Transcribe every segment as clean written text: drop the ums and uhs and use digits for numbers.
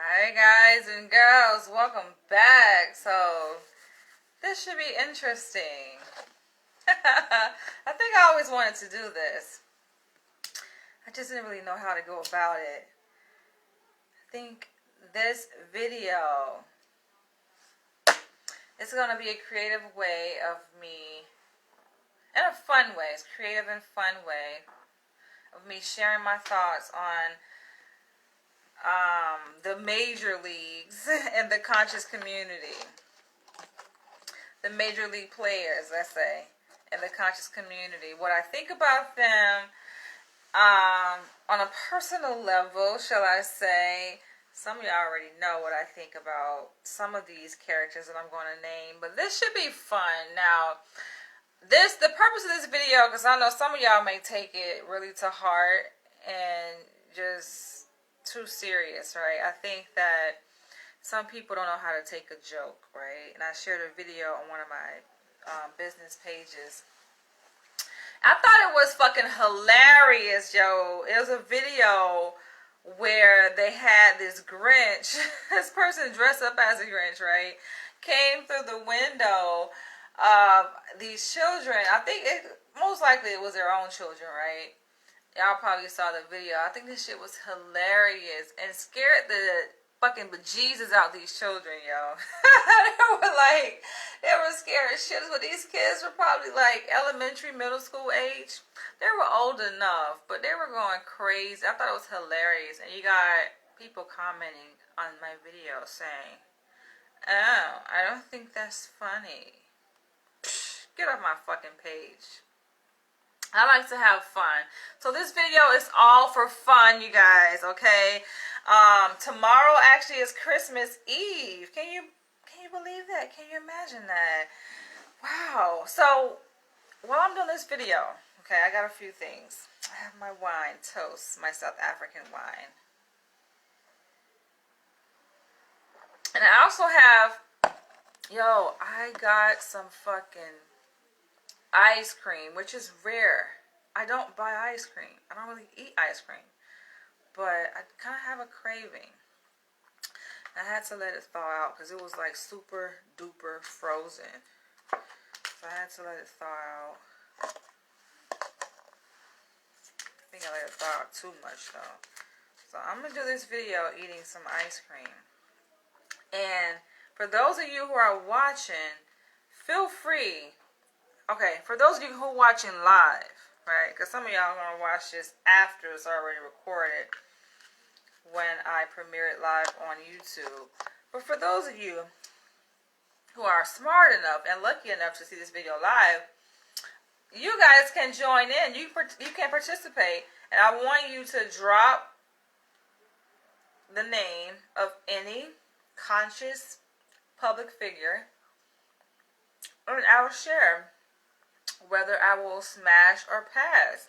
Hi guys and girls, welcome back. So this should be interesting. I think I always wanted to do this. I just didn't really know how to go about it. I think this video is going to be a creative way of me, in a fun way, it's creative and fun way of me sharing my thoughts on the major leagues and the conscious community. The major league players, let's say, in the conscious community. What I think about them on a personal level, shall I say. Some of y'all already know what I think about some of these characters that I'm going to name. But this should be fun. Now, the purpose of this video, because I know some of y'all may take it really to heart and just too serious, right? I think that some people don't know how to take a joke, right? And I shared a video on one of my business pages. I thought it was fucking hilarious, yo. It was a video where they had this Grinch, this person dressed up as a Grinch, right? Came through the window of these children. I think most likely it was their own children, right? Y'all probably saw the video. I think this shit was hilarious and scared the fucking bejesus out these children, yo. they were scared shitless. But these kids were probably like elementary, middle school age. They were old enough, but they were going crazy. I thought it was hilarious. And you got people commenting on my video saying, "Oh, I don't think that's funny." Psh, get off my fucking page. I like to have fun. So this video is all for fun, you guys, okay? Tomorrow actually is Christmas Eve. Can you believe that? Can you imagine that? Wow. So while I'm doing this video, okay, I got a few things. I have my wine, toast, my South African wine. And I also have, I got some fucking ice cream, which is rare. I don't buy ice cream. I don't really eat ice cream. But I kind of have a craving. I had to let it thaw out because it was like super duper frozen. So I had to let it thaw out. I think I let it thaw out too much though. So I'm going to do this video eating some ice cream. And for those of you who are watching, feel free. Okay, for those of you who are watching live, right? Because some of y'all are going to watch this after it's already recorded when I premiere it live on YouTube. But for those of you who are smart enough and lucky enough to see this video live, you guys can join in. You can participate. And I want you to drop the name of any conscious public figure, and I will share whether I will smash or pass.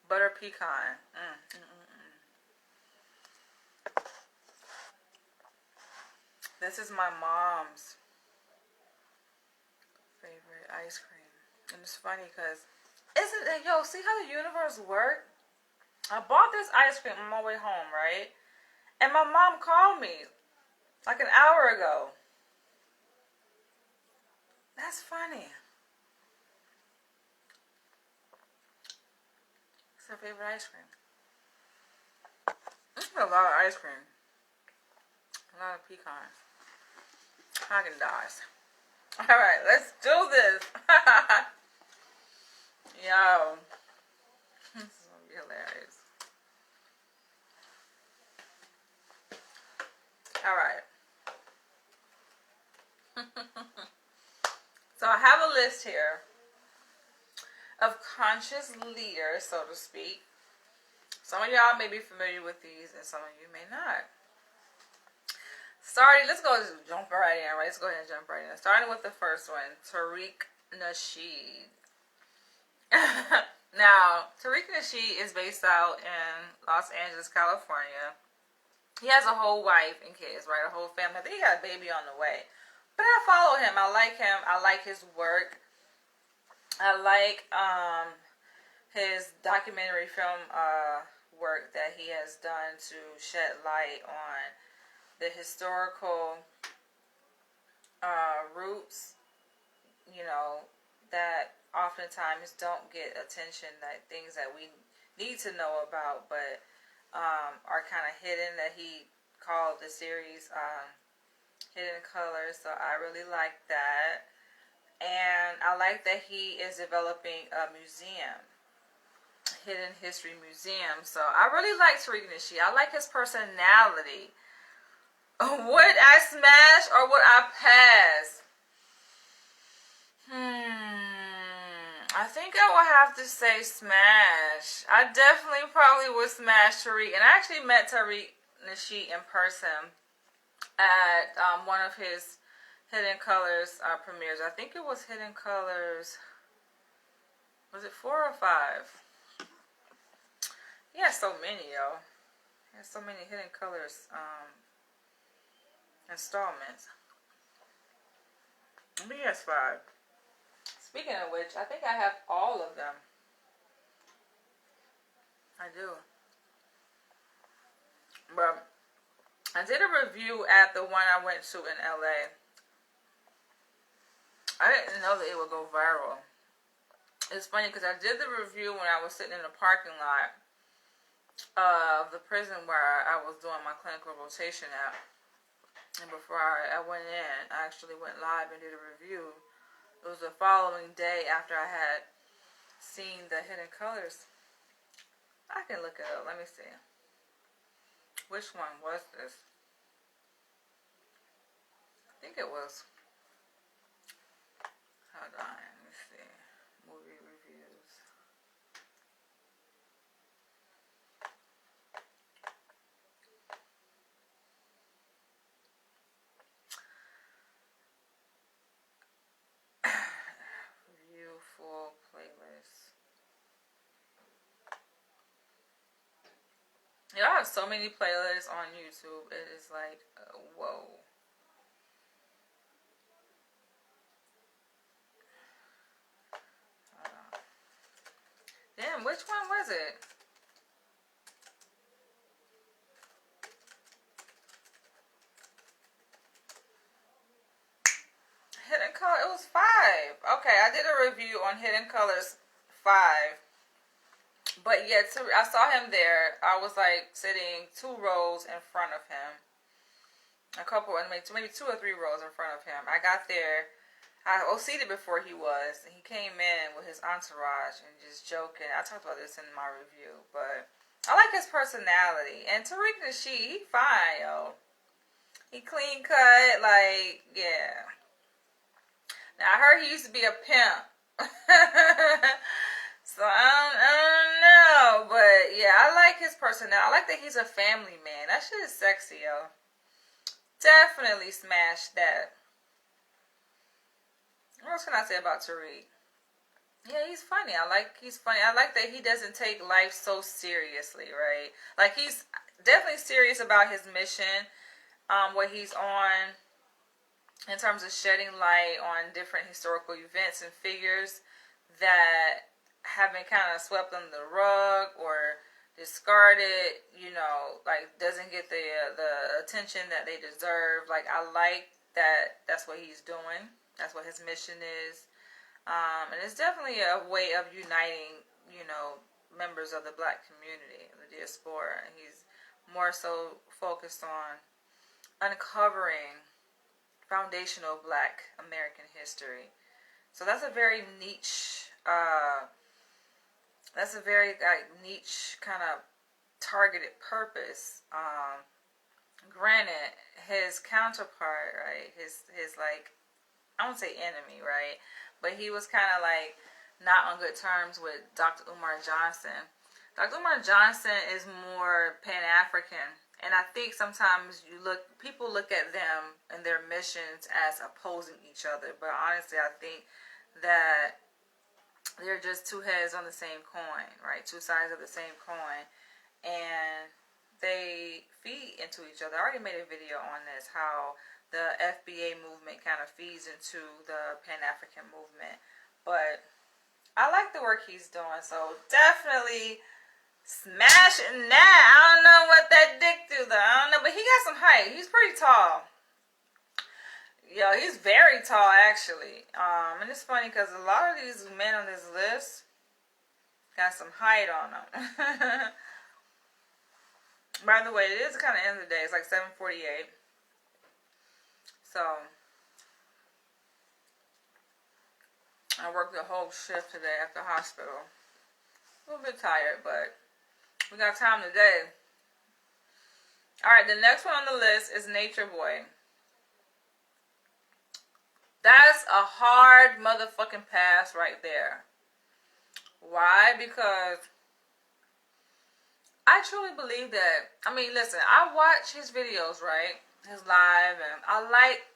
Butter pecan. This is my mom's favorite ice cream. And it's funny because, see how the universe works? I bought this ice cream on my way home, right? And my mom called me like an hour ago. That's funny. It's her favorite ice cream. This is a lot of ice cream. A lot of pecans. Haagen-Dazs. Alright, let's do this. Yo. This is going to be hilarious. Alright. So I have a list here of conscious leaders, so to speak. Some of y'all may be familiar with these and some of you may not. Let's jump right in, right? Let's go ahead and jump right in. Starting with the first one, Tariq Nasheed. Now, Tariq Nasheed is based out in Los Angeles, California. He has a whole wife and kids, right? A whole family. I think he got a baby on the way. But I follow him. I like him. I like his work. I like his documentary film work that he has done to shed light on the historical roots, you know, that oftentimes don't get attention, that things that we need to know about, but are kind of hidden, that he called the series Hidden Colors. So I really like that. And I like that he is developing a museum, Hidden History Museum. So I really like Tariq Nasheed. I like his personality. Would I smash or would I pass? I think I would have to say smash. I definitely probably would smash Tariq. And I actually met Tariq Nasheed in person at one of his Hidden Colors premieres. I think it was Hidden Colors. Was it 4 or 5? He has so many, yo. He has so many Hidden Colors installments. But he has 5. Speaking of which, I think I have all of them. I do. But I did a review at the one I went to in LA. I didn't know that it would go viral. It's funny because I did the review when I was sitting in the parking lot of the prison where I was doing my clinical rotation at. And before I went in, I actually went live and did a review. It was the following day after I had seen the Hidden Colors. I can look it up. Let me see. Which one was this? I think it was. Hold on. Let me see. Movie reviews. Review full playlist. You know, I have so many playlists on YouTube. It is like, whoa. Damn, which one was it? Hidden Color, it was 5. Okay, I did a review on Hidden Colors 5. But yeah, I saw him there. I was like sitting 2 rows in front of him. Maybe 2 or 3 rows in front of him. I got there. I was seated before he was. And he came in with his entourage and just joking. I talked about this in my review. But I like his personality. And Tariq Nasheed, he fine, yo. He clean cut. Like, yeah. Now, I heard he used to be a pimp. So, I don't know. But, yeah, I like his personality. I like that he's a family man. That shit is sexy, yo. Definitely smash that. What else can I say about Tariq? Yeah, he's funny. He's funny. I like that he doesn't take life so seriously, right? Like, he's definitely serious about his mission, what he's on, in terms of shedding light on different historical events and figures that have been kind of swept under the rug or discarded, you know, like doesn't get the attention that they deserve. Like, I like that that's what he's doing. That's what his mission is. And it's definitely a way of uniting, you know, members of the black community, the diaspora. And he's more so focused on uncovering foundational black American history. So that's a very niche, niche kind of targeted purpose. Granted, his counterpart, right, his like, I won't say enemy, right, but he was kind of like not on good terms with Dr. Umar Johnson. Dr. Umar Johnson is more Pan-African, and I think sometimes people look at them and their missions as opposing each other, but honestly, I think that they're just 2 heads on the same coin, right? 2 sides of the same coin, and they feed into each other. I already made a video on this, how the FBA movement kind of feeds into the Pan-African movement. But I like the work he's doing. So definitely smashing that. I don't know what that dick do though. I don't know, but he got some height. He's pretty tall. Yo, he's very tall actually. And it's funny because a lot of these men on this list got some height on them. By the way, it is kind of end of the day. It's like 7:48. So I worked the whole shift today at the hospital. A little bit tired, but we got time today. Alright, the next one on the list is Nature Boy. That's a hard motherfucking pass right there. Why? Because I truly believe that, I mean, listen, I watch his videos, right? His live, and I like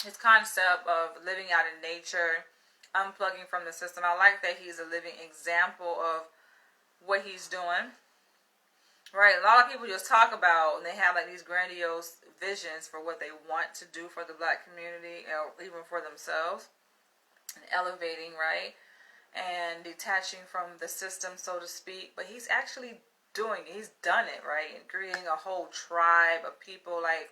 his concept of living out in nature, unplugging from the system. I like that he's a living example of what he's doing. Right, a lot of people just talk about, and they have like these grandiose visions for what they want to do for the black community, or even for themselves, and elevating, right, and detaching from the system, so to speak. But he's actually doing it. He's done it, right, and creating a whole tribe of people. Like,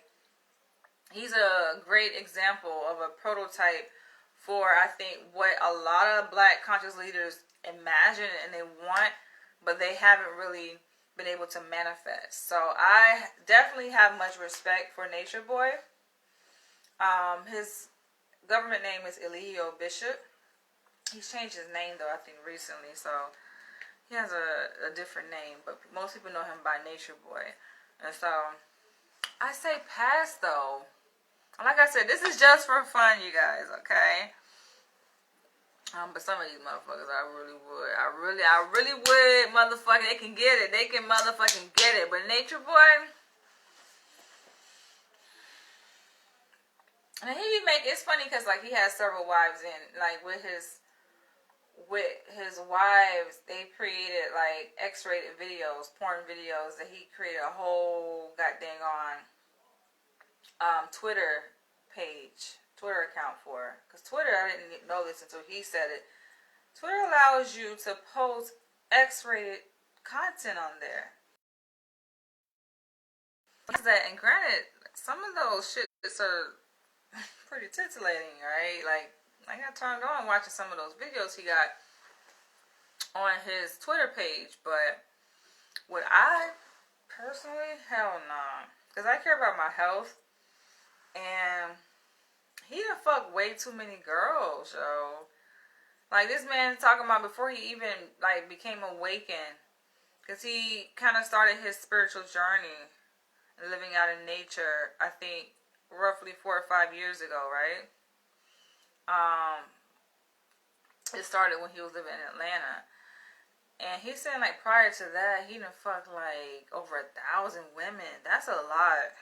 he's a great example of a prototype for, I think, what a lot of black conscious leaders imagine and they want, but they haven't really been able to manifest. So I definitely have much respect for Nature Boy. His government name is Elio Bishop. He's changed his name though, I think, recently, so he has a different name, but most people know him by Nature Boy. And so I say pass though. Like I said, this is just for fun, you guys, okay? But some of these motherfuckers, I really would, motherfucker. They can get it. They can motherfucking get it. But Nature Boy, and it's funny because, like, he has several wives in, like, with his wives, they created, like, X-rated videos, porn videos that he created a whole goddamn on Twitter account for. Because Twitter, I didn't know this until he said it. Twitter allows you to post X-rated content on there. And granted, some of those shits are pretty titillating, right? Like, I got turned on watching some of those videos he got on his Twitter page. But would I personally? Hell no. Because I care about my health. And he done fucked way too many girls, yo. Like, this man talking about before he even, like, became awakened. Because he kind of started his spiritual journey, living out in nature, I think, roughly 4 or 5 years ago, right? It started when he was living in Atlanta. And he's saying, like, prior to that, he done fucked, like, over 1,000 women. That's a lot.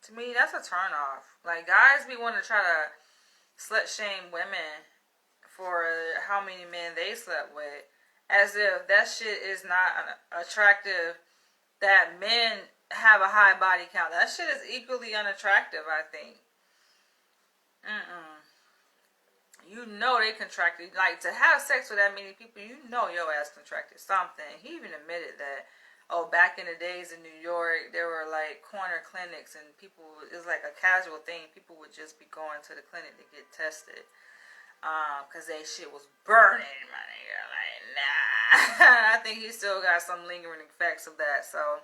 To me, that's a turnoff. Like, guys be wanting to try to slut shame women for how many men they slept with, as if that shit is not attractive, that men have a high body count. That shit is equally unattractive, I think. You know they contracted. Like, to have sex with that many people, you know your ass contracted something. He even admitted that, back in the days in New York, there were, like, corner clinics, and people, it was like a casual thing. People would just be going to the clinic to get tested. Because that shit was burning, my nigga. Like, nah. I think he still got some lingering effects of that. So,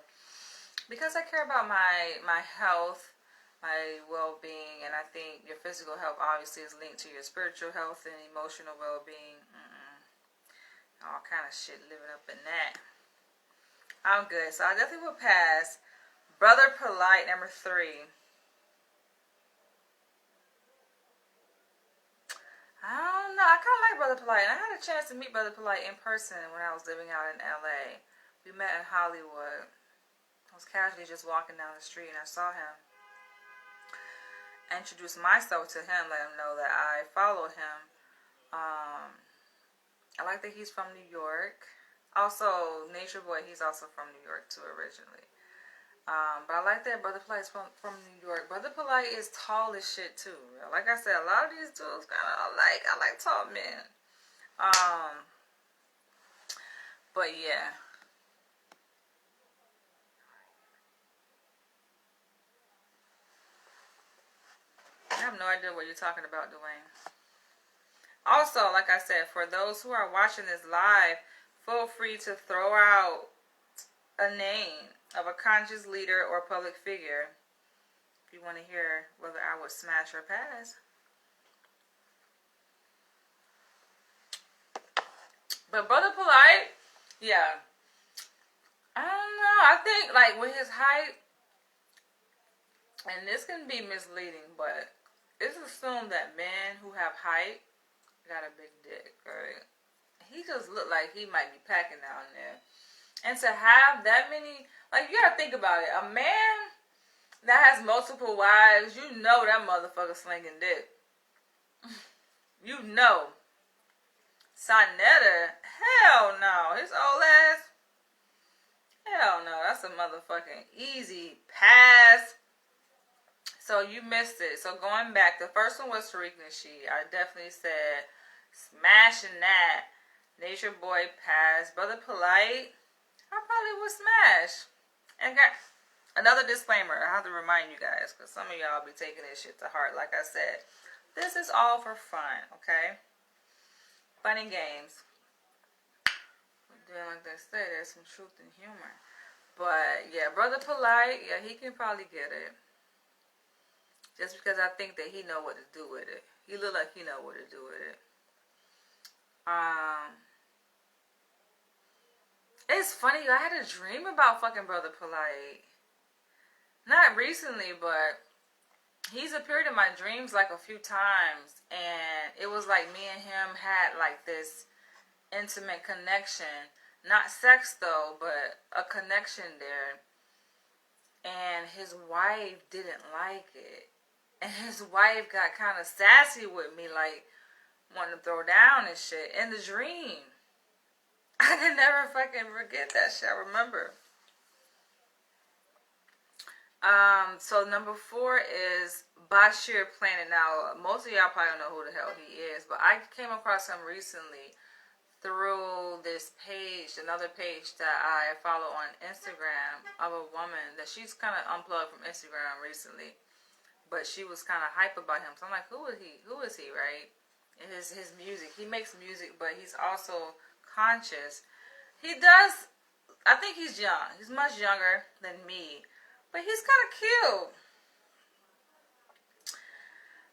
because I care about my health, my well-being, and I think your physical health obviously is linked to your spiritual health and emotional well-being. All kind of shit living up in that. I'm good. So I definitely will pass. Brother Polite, number 3. I don't know. I kind of like Brother Polite. And I had a chance to meet Brother Polite in person when I was living out in LA. We met in Hollywood. I was casually just walking down the street and I saw him. I introduced myself to him, let him know that I follow him. I like that he's from New York. Also, Nature Boy, he's also from New York too originally. But I like that Brother Polite's from New York. Brother Polite is tall as shit too. Like I said, a lot of these dudes I like tall men. Um, but yeah. I have no idea what you're talking about, Dwayne. Also, like I said, for those who are watching this live, feel free to throw out a name of a conscious leader or public figure if you want to hear whether I would smash or pass. But Brother Polite, yeah. I don't know. I think, like, with his height, and this can be misleading, but it's assumed that men who have height got a big dick, right? He just looked like he might be packing down there. And to have that many, like, you gotta think about it. A man that has multiple wives, you know that motherfucker slinging dick. You know. Sonetta, hell no. His old ass, hell no. That's a motherfucking easy pass. So you missed it. So going back, the first one was Tariq Nasheed. I definitely said smashing that. Nature Boy pass. Brother Polite, I probably would smash. And got another disclaimer. I have to remind you guys, because some of y'all be taking this shit to heart. Like I said, this is all for fun, okay? Fun and games. Then, like they say, there's some truth and humor. But yeah, Brother Polite, yeah, he can probably get it. Just because I think that he know what to do with it. He look like he know what to do with it. It's funny, I had a dream about fucking Brother Polite. Not recently, but he's appeared in my dreams like a few times. And it was like me and him had like this intimate connection. Not sex though, but a connection there. And his wife didn't like it. And his wife got kind of sassy with me, like wanting to throw down and shit in the dream. I can never fucking forget that shit. I remember. So number 4 is Bashir Planet. Now, most of y'all probably don't know who the hell he is, but I came across him recently through this page, another page that I follow on Instagram of a woman that she's kind of unplugged from Instagram recently, but she was kind of hype about him. So I'm like, who is he? Who is he, right? And his music. He makes music, but he's also conscious. He does, I think he's young. He's much younger than me, but he's kind of cute.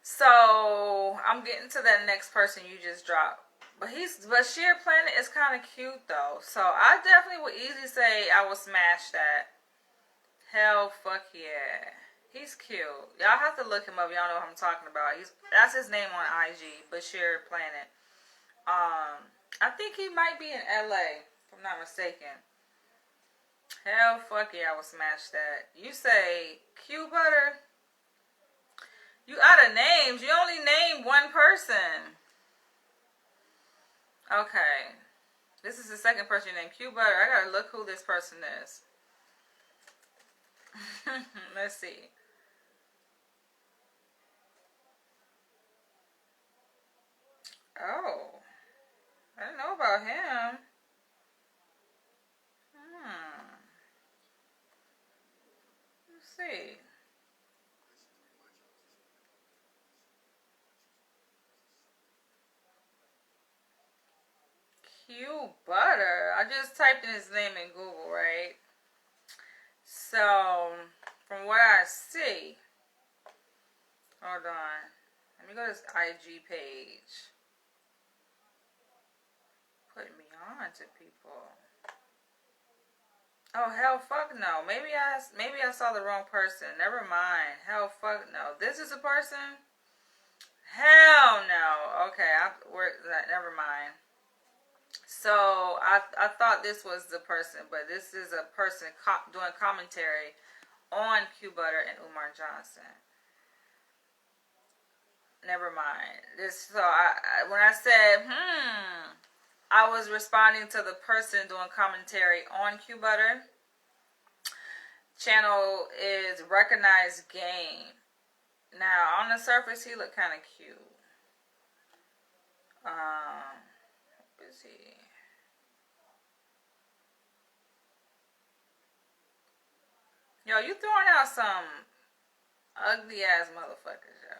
So I'm getting to that next person you just dropped. But Bashir Planet is kind of cute though. So I definitely would easily say I would smash that. Hell fuck yeah. He's cute. Y'all have to look him up. Y'all know what I'm talking about. That's his name on IG, Bashir Planet. I think he might be in LA, if I'm not mistaken. Hell fuck yeah, I would smash that. You say Q Butter? You out of names. You only named one person. Okay. This is the second person you named, Q Butter. I gotta look who this person is. Let's see. Oh. I didn't know about him. Let's see. Q Butter. I just typed in his name in Google, right? So, from what I see, hold on. Let me go to his IG page. Put me on to people. Oh hell, fuck no. Maybe I saw the wrong person. Never mind. Hell, fuck no. This is a person. Hell no. Okay, never mind. So I thought this was the person, but this is a person doing commentary on Q Butter and Umar Johnson. Never mind. When I said I was responding to the person doing commentary on Q Butter. Channel is Recognized Game. Now on the surface he looked kind of cute. is he? Yo, you throwing out some ugly ass motherfuckers, yo.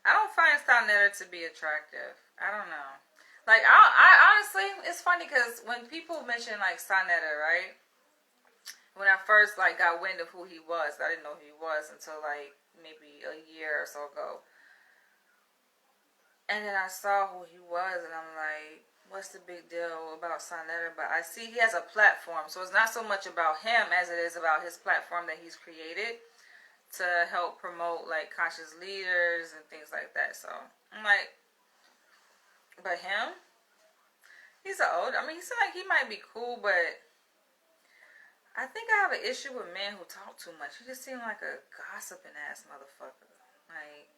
I don't find Stonetta to be attractive. I don't know. Like, I honestly, it's funny because when people mention like Stonetta, right? When I first like got wind of who he was, I didn't know who he was until like maybe a year or so ago. And then I saw who he was, and I'm like, what's the big deal about Stonetta? But I see he has a platform, so it's not so much about him as it is about his platform that he's created to help promote like conscious leaders and things like that. So I'm like, but him, he's an old. I mean, he seems like he might be cool, but I think I have an issue with men who talk too much. He just seemed like a gossiping ass motherfucker. Like,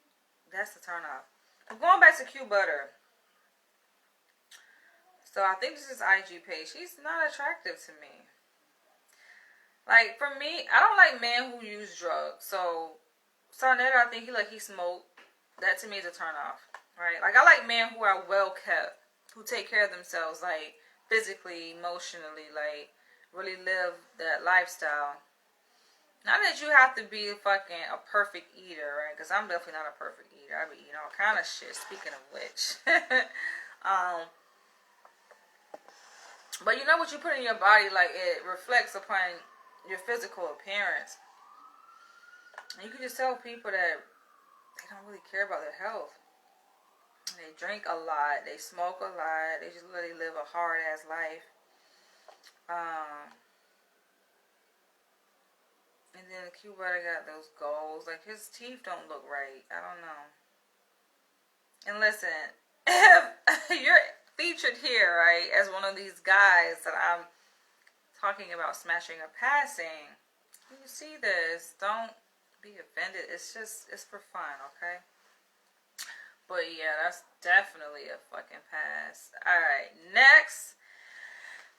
that's the turn off. I'm going back to Q Butter. So I think this is IG page. She's not attractive to me. Like, for me, I don't like men who use drugs. So Stonetta, I think he smoked. That to me is a turn off. Right? Like, I like men who are well kept, who take care of themselves, like physically, emotionally, like really live that lifestyle. Not that you have to be fucking a perfect eater, right? Because I'm definitely not a perfect eater. I be eating all kind of shit, speaking of which. But you know what you put in your body, like, it reflects upon your physical appearance. And you can just tell people that they don't really care about their health. They drink a lot. They smoke a lot. They just really live a hard-ass life. And then Q Butter got those goals. Like, his teeth don't look right. I don't know. And listen, if you're featured here, right, as one of these guys that I'm talking about smashing or passing, when you see this, don't be offended. It's for fun, okay? But yeah, that's definitely a fucking pass. Alright, next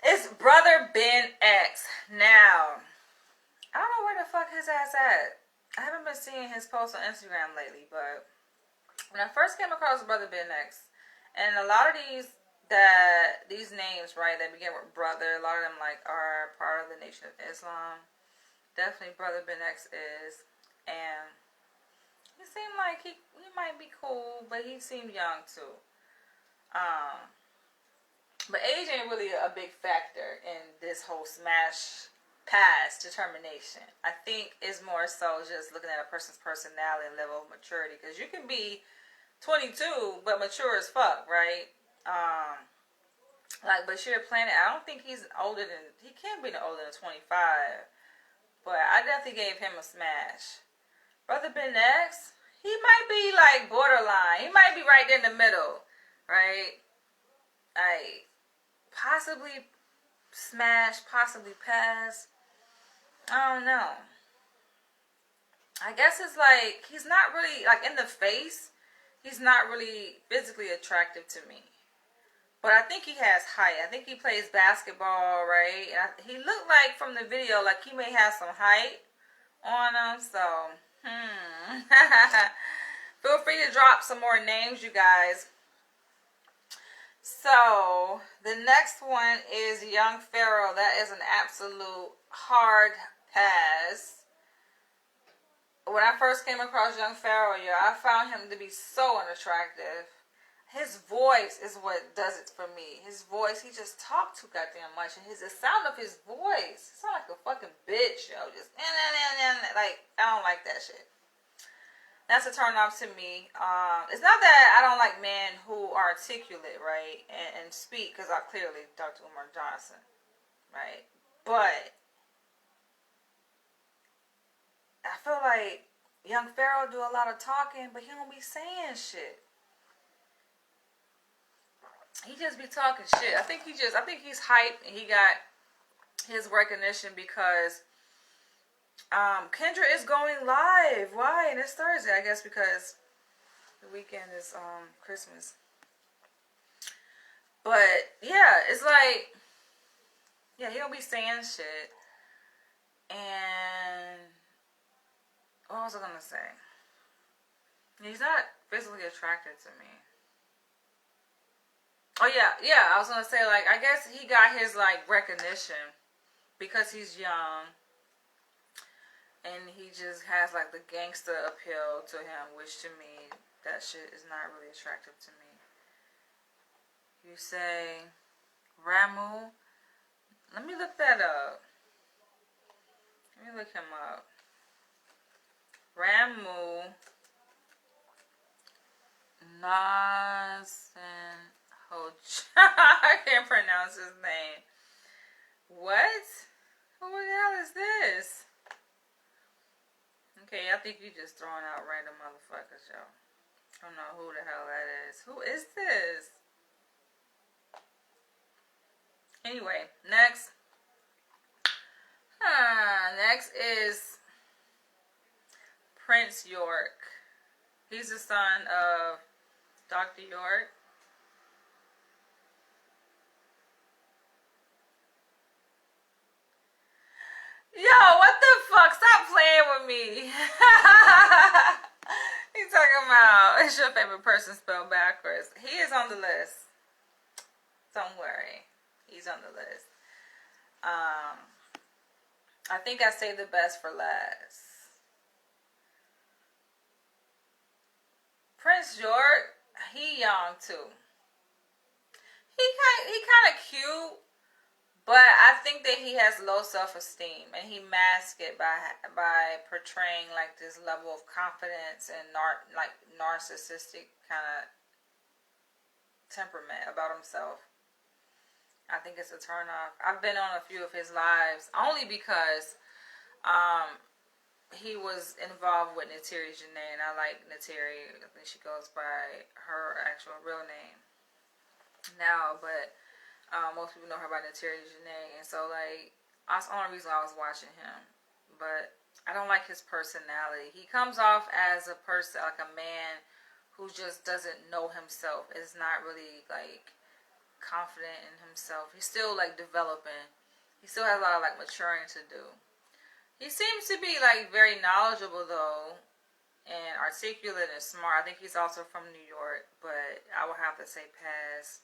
is Brother Ben X. Now, I don't know where the fuck his ass at. I haven't been seeing his posts on Instagram lately, but when I first came across Brother Ben X, and a lot of these names, right, that begin with brother, a lot of them like are part of the Nation of Islam. Definitely Brother Ben X is. And he seemed like he might be cool, but he seemed young too. But age ain't really a big factor in this whole smash pass determination. I think it's more so just looking at a person's personality and level of maturity. Because you can be 22 but mature as fuck, right? Like Bashir Planet, I don't think he can't be no older than 25. But I definitely gave him a smash. Brother Ben X, he might be like borderline. He might be right there in the middle, right? Like, possibly smash, possibly pass. I don't know. I guess it's like, he's not really, like, in the face, he's not really physically attractive to me. But I think he has height. I think he plays basketball, right? And he looked like, from the video, like he may have some height on him. So, feel free to drop some more names, you guys. So, the next one is Young Pharaoh. That is an absolute hard pass. When I first came across Young Pharaoh, I found him to be so unattractive. His voice is what does it for me. His voice, he just talked too goddamn much. And the sound of his voice, it sounds like a fucking bitch, yo. Just, like, I don't like that shit. That's a turn off to me. It's not that I don't like men who are articulate, right, and speak, because I clearly Dr. Umar Johnson, right? But I feel like Young Pharaoh do a lot of talking, but he don't be saying shit. He just be talking shit. I think he's hyped, and he got his recognition because Kendra is going live. Why? And it's Thursday, I guess, because the weekend is Christmas. But yeah, it's like, yeah, he don't be saying shit. And what was I gonna say? He's not physically attracted to me. Oh yeah. I was gonna say, like, I guess he got his like recognition because he's young, and he just has like the gangster appeal to him, which to me, that shit is not really attractive to me. You say Ramu. Let me look that up. Let me look him up. Ramu Nasen Hoch. I can't pronounce his name. What? Who the hell is this? Okay, I think you just throwing out random motherfuckers, yo. I don't know who the hell that is. Who is this? Anyway, next. Next is Prince York. He's the son of Dr. York. Yo, what the fuck? Stop playing with me. He's talking about, it's your favorite person spelled backwards. He is on the list. Don't worry. He's on the list. I think I saved the best for last. Prince York, he young too. He kind of cute, but I think that he has low self-esteem, and he masks it by portraying like this level of confidence and like narcissistic kind of temperament about himself. I think it's a turnoff. I've been on a few of his lives only because he was involved with Natiri Janae, and I like Natiri. I think she goes by her actual real name now, but most people know her by Natiri Janae, and so like that's the only reason I was watching him. But I don't like his personality. He comes off as a person, like a man who just doesn't know himself. Is not really like confident in himself. He's still like developing. He still has a lot of like maturing to do. He seems to be like very knowledgeable though, and articulate and smart. I think he's also from New York, but I would have to say pass.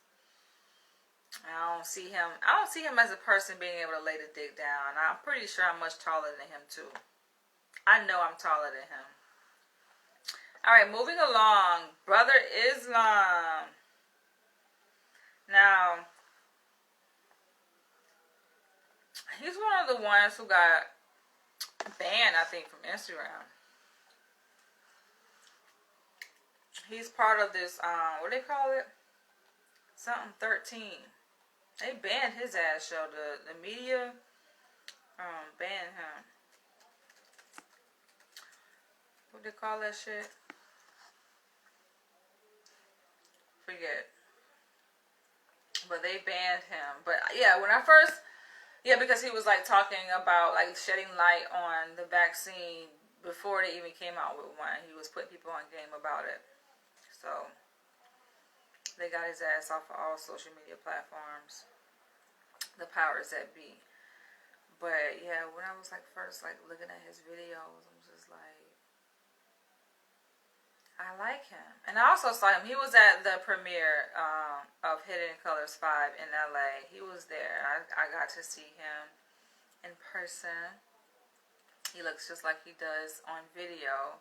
I don't see him as a person being able to lay the dick down. I'm pretty sure I'm much taller than him too. I know I'm taller than him. Alright, moving along. Brother Islam. Now, he's one of the ones who got banned, I think, from Instagram. He's part of this, what do they call it? Something 13. They banned his ass show. The media banned him. What do they call that shit? Forget. But they banned him. But yeah, when I first, because he was like talking about like shedding light on the vaccine before they even came out with one. He was putting people on game about it. So they got his ass off of all social media platforms. The powers that be. But yeah, when I was like first like looking at his videos, I'm just like, I like him. And I also saw him. He was at the premiere of Hidden Colors 5 in LA. He was there. I got to see him in person. He looks just like he does on video.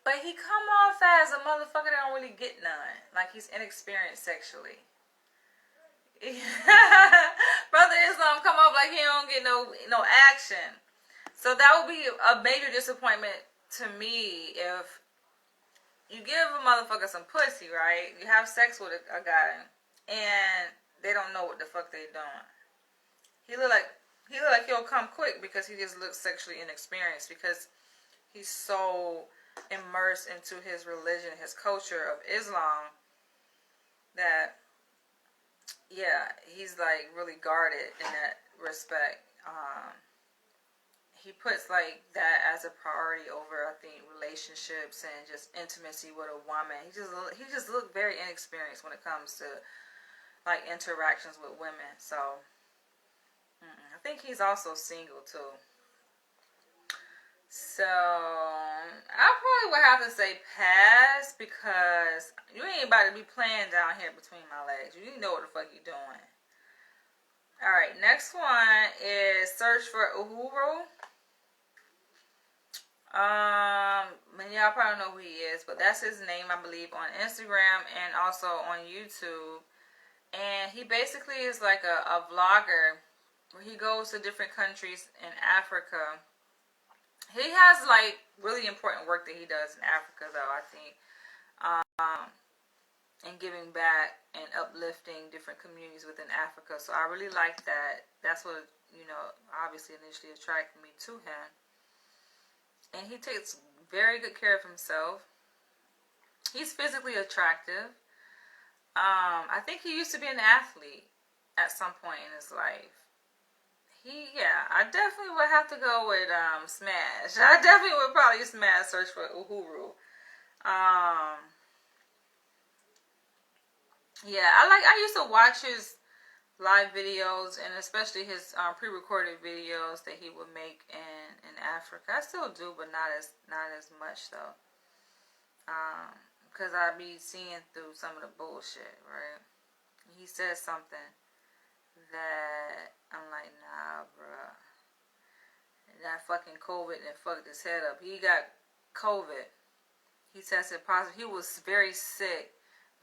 But he come off as a motherfucker that don't really get none. Like he's inexperienced sexually. Brother Islam come off like he don't get no action. So that would be a major disappointment to me if you give a motherfucker some pussy, right? You have sex with a guy and they don't know what the fuck they doing. He look like he'll come quick because he just looks sexually inexperienced because he's so immersed into his religion, his culture of Islam that he's like really guarded in that respect. He puts like that as a priority over, I think, relationships and just intimacy with a woman. He just looked very inexperienced when it comes to like interactions with women. So I think he's also single too. So I probably would have to say pass because you ain't about to be playing down here between my legs. You know what the fuck you doing. Alright, next one is search for Uhuru. Y'all probably know who he is, but that's his name, I believe, on Instagram and also on YouTube. And he basically is like a vlogger where he goes to different countries in Africa. He has like really important work that he does in Africa, though, I think, and giving back and uplifting different communities within Africa. So I really like that. That's what, obviously initially attracted me to him. And he takes very good care of himself. He's physically attractive. I think he used to be an athlete at some point in his life. I definitely would have to go with Smash. I definitely would probably Smash search for Uhuru. I used to watch his live videos and especially his pre-recorded videos that he would make in Africa. I still do, but not as much though. Because I be seeing through some of the bullshit, right? He says something that I'm like, nah, bruh. That fucking COVID and fucked his head up. He got COVID. He tested positive. He was very sick,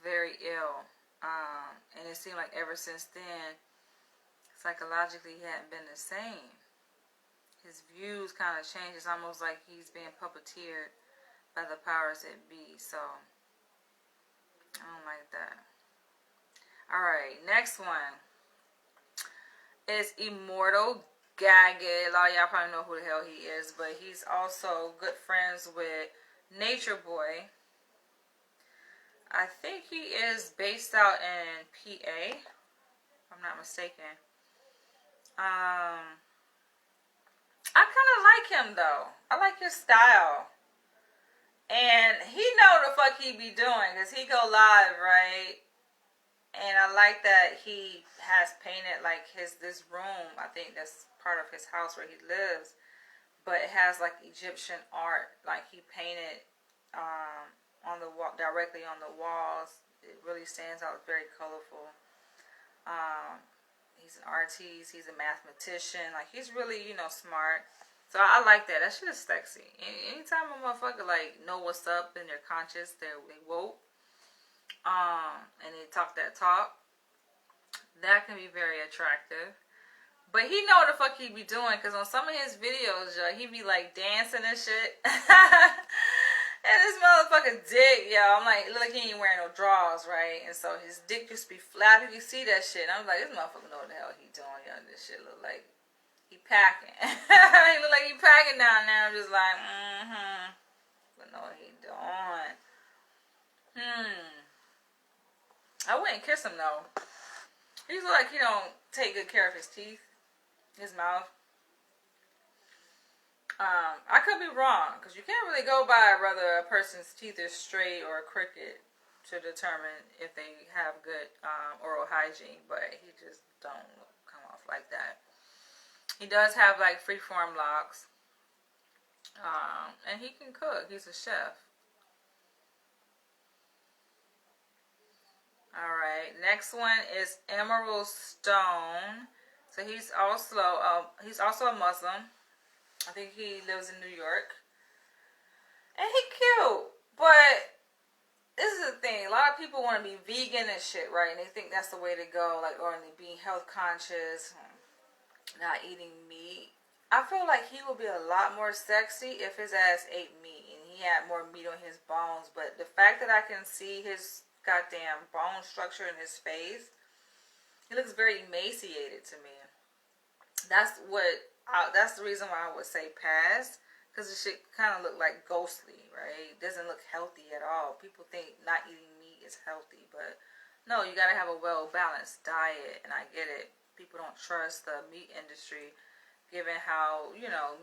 very ill. And it seemed like ever since then, psychologically, he hadn't been the same. His views kind of changed. It's almost like he's being puppeteered by the powers that be. So, I don't like that. Alright, next one is Immortal Gagged. A lot of y'all probably know who the hell he is, but he's also good friends with Nature Boy. I think he is based out in PA, if I'm not mistaken. I kind of like him though. I like his style. And he know the fuck he be doing, because he go live, right? And I like that he has painted like this room. I think that's part of his house where he lives. But it has like Egyptian art. Like he painted on the wall, directly on the walls. It really stands out. It's very colorful. He's an artist. He's a mathematician. Like he's really, smart. So I like that. That shit is sexy. Anytime a motherfucker like know what's up in their conscious, they woke, and they talk that talk, that can be very attractive. But he know what the fuck he be doing, because on some of his videos, yo, he be like dancing and shit. And this motherfucker dick, yo, I'm like, look, he ain't wearing no drawers, right? And so his dick just be flapping. You see that shit. I'm like, this motherfucker know what the hell he doing, yo. This shit look like he packing. He look like he packing down there. I'm just like, I know what he doing. I wouldn't kiss him though. He look like he don't take good care of his teeth, his mouth. I could be wrong, because you can't really go by whether a person's teeth is straight or crooked to determine if they have good oral hygiene, but he just don't come off like that. He does have like freeform locks, and he can cook. He's a chef. Alright, next one is Emeril Stone. So he's also a Muslim. I think he lives in New York. And he cute. But this is the thing. A lot of people want to be vegan and shit, right? And they think that's the way to go. Like, or they being health conscious, not eating meat. I feel like he would be a lot more sexy if his ass ate meat and he had more meat on his bones. But the fact that I can see his goddamn bone structure in his face, he looks very emaciated to me. That's the reason why I would say pass, because the shit kind of look like ghostly, right? It doesn't look healthy at all. People think not eating meat is healthy, but no, you gotta have a well-balanced diet. And I get it, people don't trust the meat industry given how,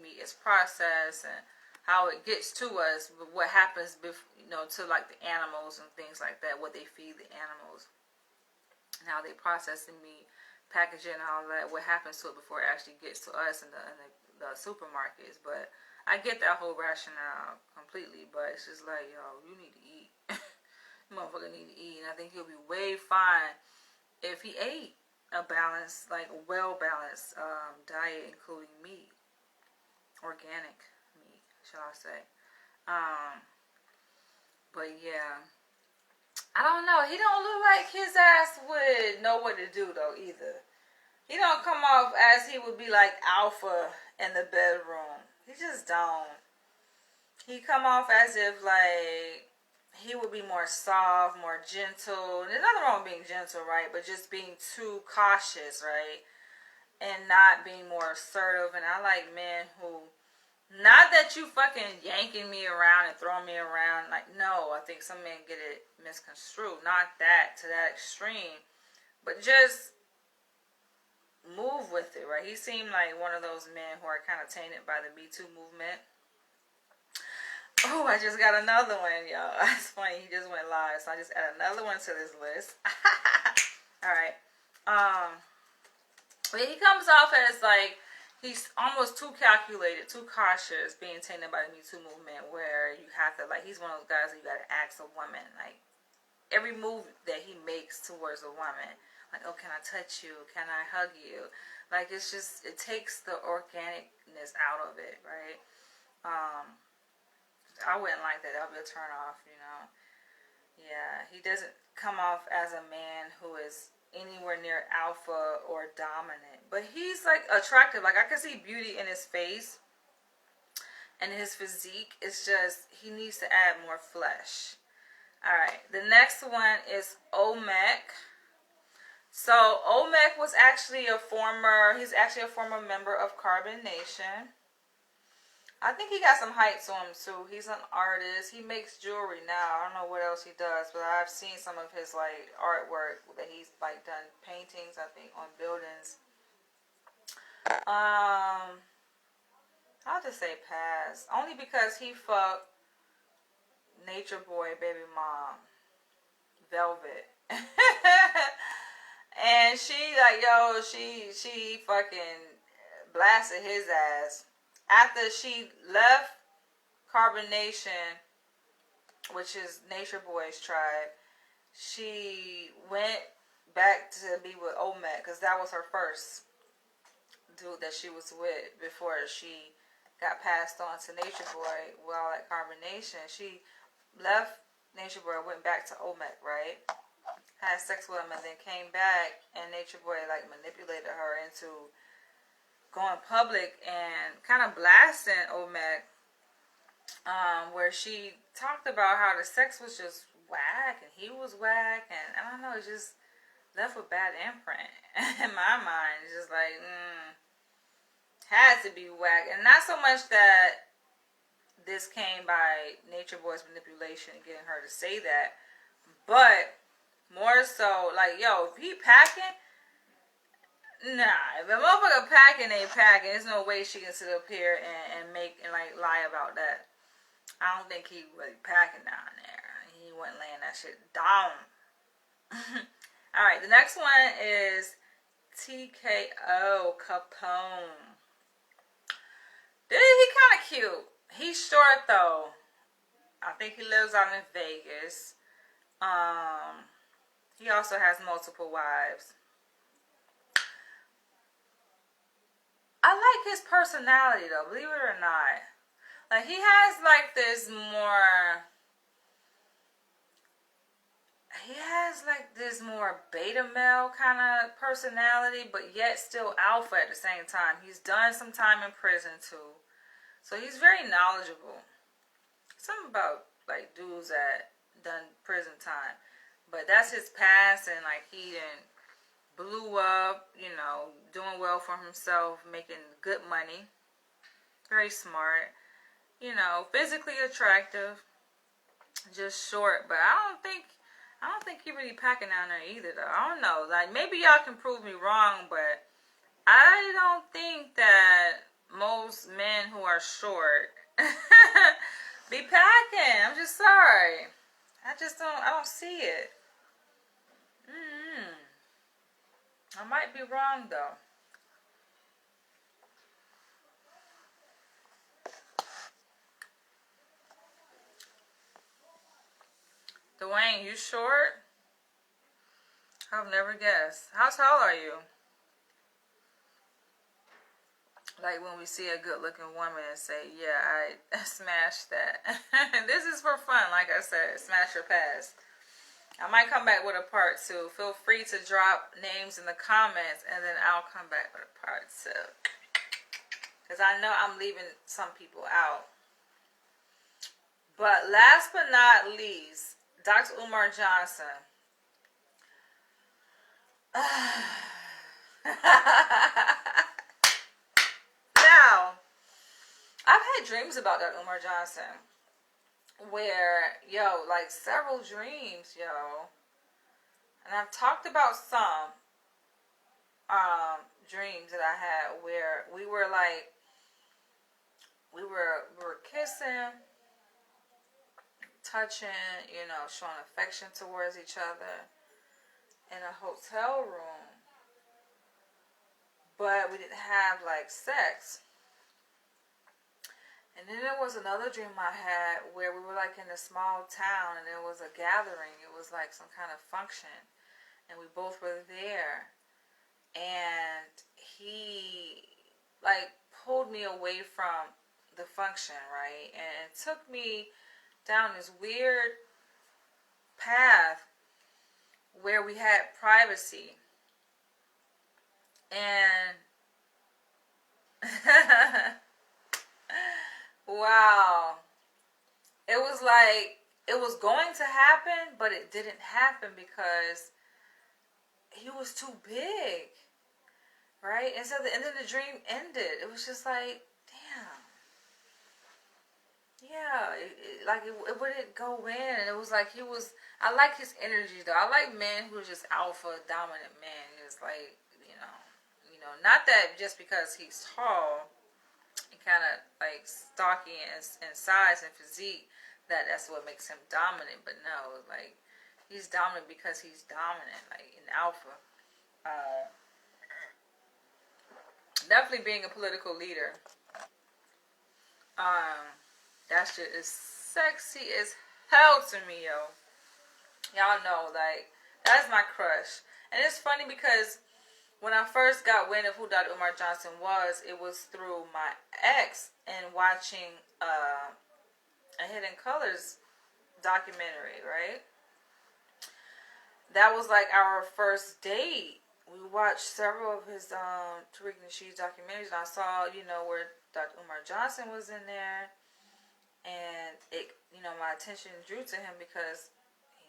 meat is processed and how it gets to us, but what happens, to like the animals and things like that, what they feed the animals, and how they process the meat, package it and all that, what happens to it before it actually gets to us in the supermarkets. But I get that whole rationale completely, but it's just like, yo, you need to eat. Motherfucker need to eat. And I think he'll be way fine if he ate a balanced, like a well-balanced diet, including meat. Organic meat, shall I say. But yeah. I don't know. He don't look like his ass would know what to do, though, either. He don't come off as he would be like alpha in the bedroom. He just don't. He come off as if like he would be more soft, more gentle. There's nothing wrong with being gentle, right? But just being too cautious, right? And not being more assertive. And I like men who, not that you fucking yanking me around and throwing me around. Like, no, I think some men get it misconstrued. Not that to that extreme. But just move with it, right? He seemed like one of those men who are kind of tainted by the Me Too movement. Oh, I just got another one, y'all. That's funny. He just went live, so I just add another one to this list. All right. But he comes off as like he's almost too calculated, too cautious, being tainted by the Me Too movement, where you have to, like, he's one of those guys that you got to ask a woman, like, every move that he makes towards a woman. Like, oh, can I touch you? Can I hug you? Like, it's just, it takes the organicness out of it, right? I wouldn't like that. That would be a turn off, you know? Yeah, he doesn't come off as a man who is anywhere near alpha or dominant. But he's, like, attractive. Like, I can see beauty in his face and his physique. It's just, he needs to add more flesh. All right, the next one is Omek. So Omek was actually he's actually a former member of Carbon Nation. I think he got some height to him too. He's an artist. He makes jewelry now. I don't know what else he does, but I've seen some of his like artwork that he's like done paintings, I think, on buildings. I'll just say pass. Only because he fucked Nature Boy baby mom, Velvet. And she like, yo, she fucking blasted his ass. After she left Carbon Nation, which is Nature Boy's tribe, she went back to be with Omek, because that was her first dude that she was with before she got passed on to Nature Boy while at Carbon Nation. She left Nature Boy, went back to Omek, right? Had sex with him, and then came back, and Nature Boy like manipulated her into going public and kind of blasting Omek, where she talked about how the sex was just whack and he was whack, and I don't know, it just left a bad imprint in my mind. It's just like, had to be whack. And not so much that this came by Nature Boy's manipulation and getting her to say that, but more so like, yo, if he packing, nah, if a motherfucker packing ain't packing, there's no way she can sit up here and make and like lie about that. I don't think he really packing down there. He wasn't laying that shit down. Alright, the next one is TKO Capone. He kind of cute. He's short though. I think he lives out in Vegas. He also has multiple wives. I like his personality though, believe it or not. Like, he has like this more, beta male kind of personality, but yet still alpha at the same time. He's done some time in prison too, so he's very knowledgeable. Something about like dudes that done prison time, but that's his past, and like he didn't blew up, you know, doing well for himself, making good money, very smart, you know, physically attractive, just short. But I don't think he really packing down there either though. I don't know, like maybe y'all can prove me wrong, but I don't think that most men who are short be packing. I'm just sorry. I don't see it. I might be wrong though. Dwayne, you short? I've never guessed. How tall are you? Like when we see a good-looking woman and say, yeah, I smashed that. This is for fun, like I said. Smash or pass. I might come back with a part 2. Feel free to drop names in the comments, and then I'll come back with a part 2. Because I know I'm leaving some people out. But last but not least, Dr. Umar Johnson. Now, I've had dreams about Dr. Umar Johnson. Where, like several dreams, And I've talked about some dreams that I had where we were kissing, touching, showing affection towards each other in a hotel room. But we didn't have sex. And then there was another dream I had where we were in a small town and there was a gathering. It was some kind of function. And we both were there. And he pulled me away from the function, right? And took me down this weird path where we had privacy. And wow. It was it was going to happen, but it didn't happen because he was too big. Right? And so and then the dream ended. It was just damn. Yeah, it wouldn't go in. And it was I like his energy though. I like men who are just alpha dominant men. It's not that just because he's tall and kind of stocky in size and physique that's what makes him dominant. But no, he's dominant because he's dominant, in alpha. Definitely being a political leader. That shit is sexy as hell to me, yo. Y'all know, that's my crush. And it's funny because when I first got wind of who Dr. Umar Johnson was, it was through my ex and watching a Hidden Colors documentary, right? That was our first date. We watched several of his Tariq Nasheed documentaries, and I saw, where Dr. Umar Johnson was in there, and it, my attention drew to him because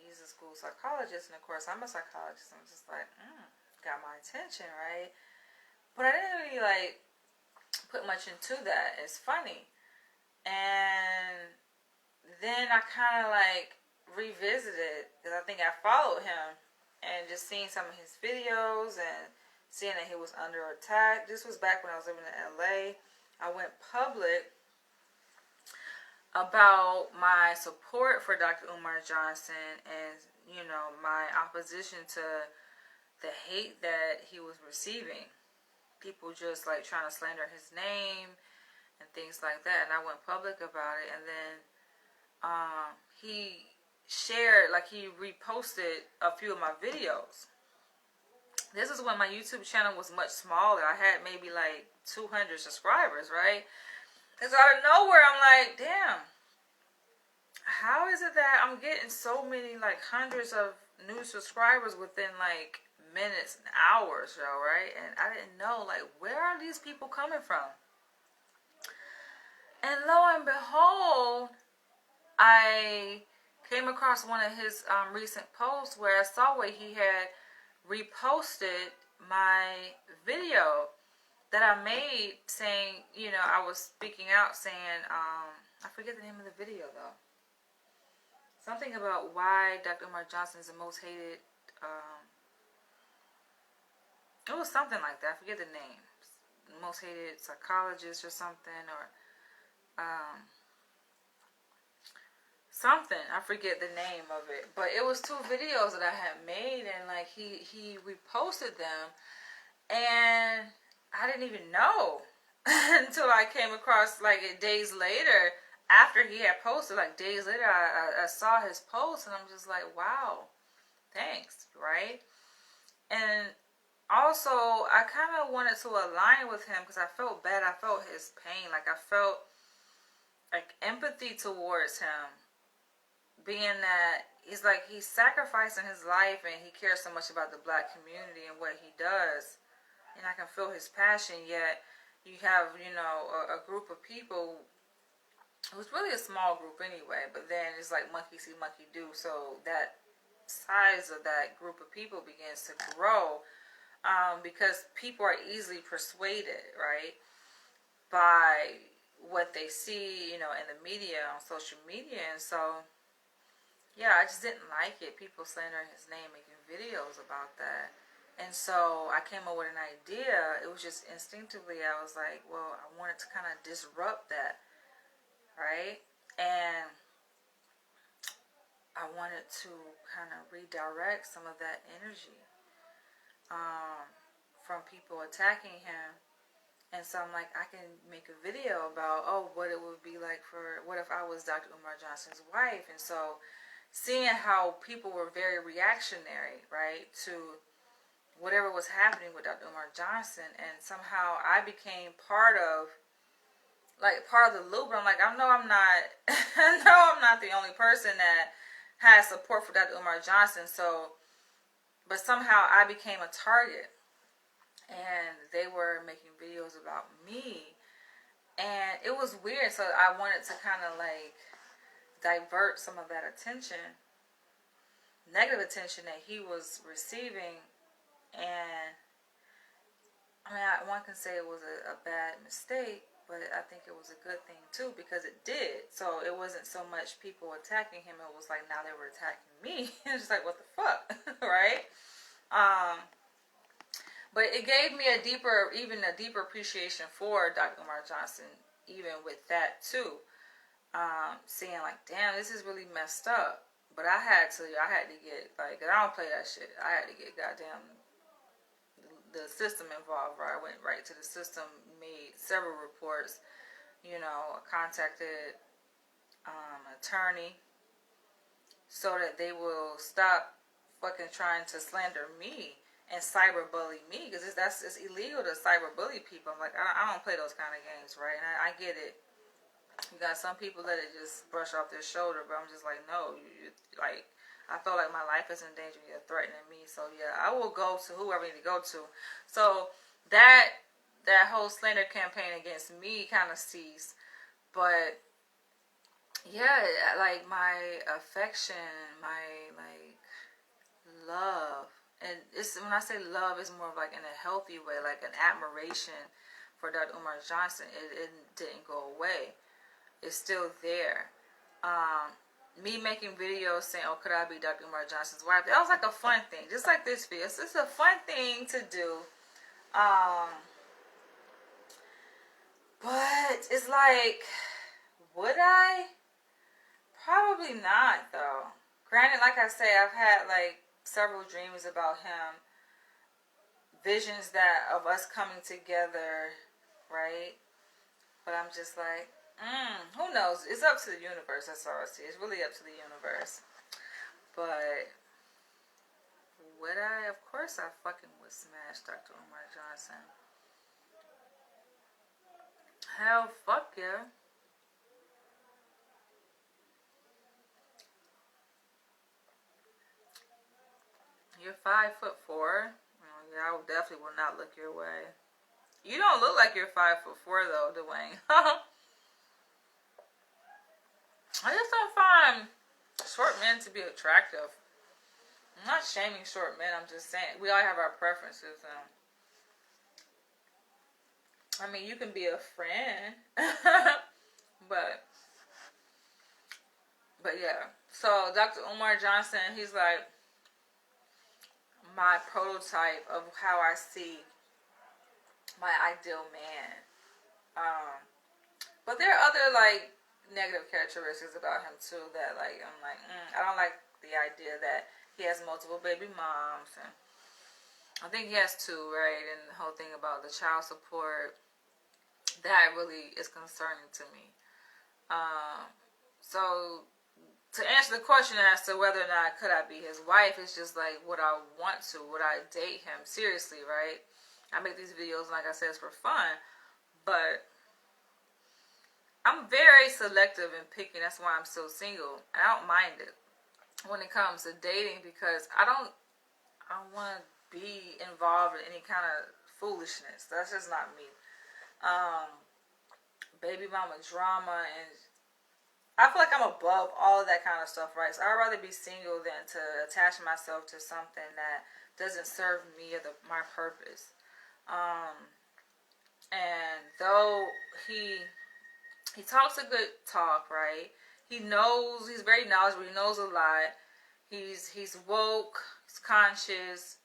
he's a school psychologist, and of course I'm a psychologist. I'm just got my attention, right? But I didn't really put much into that. It's funny, and then I kind of revisited because I think I followed him. And just seeing some of his videos and seeing that he was under attack. This was back when I was living in LA. I went public about my support for Dr. Umar Johnson and, my opposition to the hate that he was receiving. People just trying to slander his name and things like that. And I went public about it. And then he shared, he reposted a few of my videos. This is when my YouTube channel was much smaller. I had maybe 200 subscribers, right? And so out of nowhere, I'm damn, how is it that I'm getting so many hundreds of new subscribers within minutes and hours, yo, right? And I didn't know where are these people coming from? And lo and behold, I came across one of his recent posts where I saw where he had reposted my video that I made saying, I was speaking out saying, I forget the name of the video though. Something about why Dr. Umar Johnson is the most hated, it was something like that. I forget the name. Most hated psychologist or something, or something. I forget the name of it. But it was 2 videos that I had made, and he reposted them, and I didn't even know until I came across days later. after he had posted, like days later, I saw his post, and I'm just like, wow, thanks, right? And also, I kind of wanted to align with him because I felt bad. I felt his pain. Like, I felt like empathy towards him, being that he's sacrificing his life and he cares so much about the black community and what he does. And I can feel his passion, yet you have, a group of people. It was really a small group anyway, but then it's like monkey see, monkey do. So that size of that group of people begins to grow, because people are easily persuaded, right, by what they see, in the media, on social media. And so, yeah, I just didn't like it. People slandering his name, making videos about that. And so I came up with an idea. It was just instinctively, I was like, well, I wanted to kind of disrupt that, right? And I wanted to kind of redirect some of that energy from people attacking him. And so I'm like, I can make a video about, what it would be like what if I was Dr. Umar Johnson's wife? And so seeing how people were very reactionary, right, to whatever was happening with Dr. Umar Johnson, and somehow I became part of the loop. I'm like, I know I'm not the only person that has support for Dr. Umar Johnson. So, but somehow I became a target, and they were making videos about me, and it was weird. So I wanted to kind of like divert some of that attention, negative attention that he was receiving. And I mean, one can say it was a bad mistake, but I think it was a good thing too, because it did. So it wasn't so much people attacking him. It was like now they were attacking me. It's just like, what the fuck, right? But it gave me even a deeper appreciation for Dr. Umar Johnson, even with that too. Seeing like, damn, this is really messed up. But I had to get, like, I don't play that shit. I had to get goddamn the system involved, right? I went right to the system, made several reports, contacted an attorney so that they will stop fucking trying to slander me and cyberbully me, because it's illegal to cyberbully people. I'm like, I don't play those kind of games, right? And I get it. You got some people that just brush off their shoulder, but I'm just like, no, like, I feel like my life is in danger. You're threatening me. So, yeah, I will go to whoever I need to go to. So, that whole slander campaign against me kind of ceased. But, yeah, like, my affection, my, like, love. And when I say love, it's more of like in a healthy way, like an admiration for Dr. Umar Johnson. It didn't go away. It's still there. Me making videos saying, could I be Dr. Umar Johnson's wife? That was like a fun thing. Just like this video. It's a fun thing to do. But it's like, would I? Probably not, though. Granted, like I say, I've had like several dreams about him. Visions of us coming together, right? But I'm just like, who knows? It's up to the universe. That's all I see. It's really up to the universe. But would I? Of course I fucking would smash Dr. Umar Johnson. Hell, fuck yeah. You're 5'4". Yeah, I definitely will not look your way. You don't look like you're 5'4" though, Dwayne. I just don't find short men to be attractive. I'm not shaming short men. I'm just saying we all have our preferences. I mean, you can be a friend, but yeah. So Dr. Umar Johnson, he's like my prototype of how I see my ideal man. But there are other like negative characteristics about him too that like I'm like I don't like the idea that he has multiple baby moms, and I think he has two, right? And the whole thing about the child support, that really is concerning to me. So to answer the question as to whether or not could I be his wife, it's just like, would I want to? Would I date him seriously, right? I make these videos, like I said, it's for fun, but I'm very selective in picking. That's why I'm still single. I don't mind it when it comes to dating, because I don't want to be involved in any kind of foolishness. That's just not me. Baby mama drama, and I feel like I'm above all of that kind of stuff, right? So I'd rather be single than to attach myself to something that doesn't serve me or my purpose. And though he talks a good talk, right? He's very knowledgeable, he knows a lot. He's woke, he's conscious.